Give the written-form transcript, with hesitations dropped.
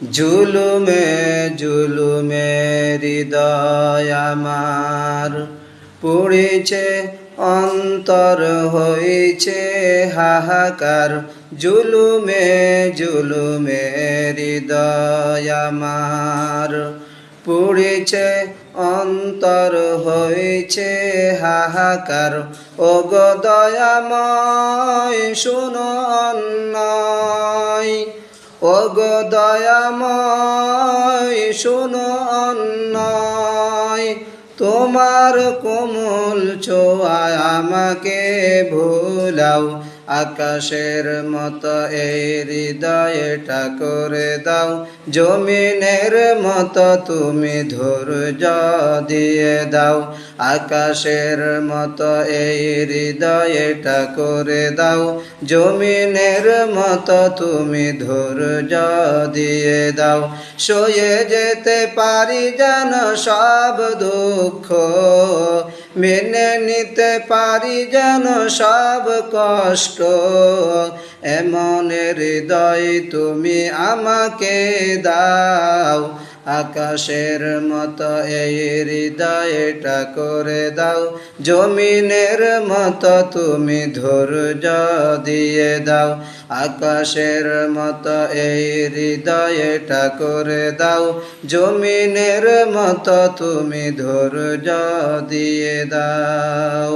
জুলুমে জুলুমে হৃদয় আমার পুড়েছে, অন্তর হয়েছে হাহাকার। জুলুমে জুলুমে হৃদয় আমার পুড়েছে, অন্তর হয়েছে হাহাকার। ও গো দয়াময় শুনো অন্যায়, ও গো দয়াময় শুনো অন্যায়। তোমার কোমল ছোঁয়ায় আমাকে ভুলাও, আকাশের মতো এই হৃদয়টা করে দাও। জমিনের মতো তুমি ধৈর্য দিয়ে দাও, আকাশের মতো এই হৃদয়টা করে দাও। জমিনের মতো তুমি ধৈর্য দিয়ে দাও। সয়ে যেতে পারি যেন সব দুঃখ, মেনে নিতে পারি যেন সব কষ্ট। এমন হৃদয় তুমি আমাকে দাও, আকাশের মতো এই হৃদয়টা করে দাও। জমিনের মতো তুমি ধৈর্য দিয়ে দাও, আকাশের মতো এই হৃদয়টা করে দাও। জমিনের মতো তুমি ধৈর্য দিয়ে দাও।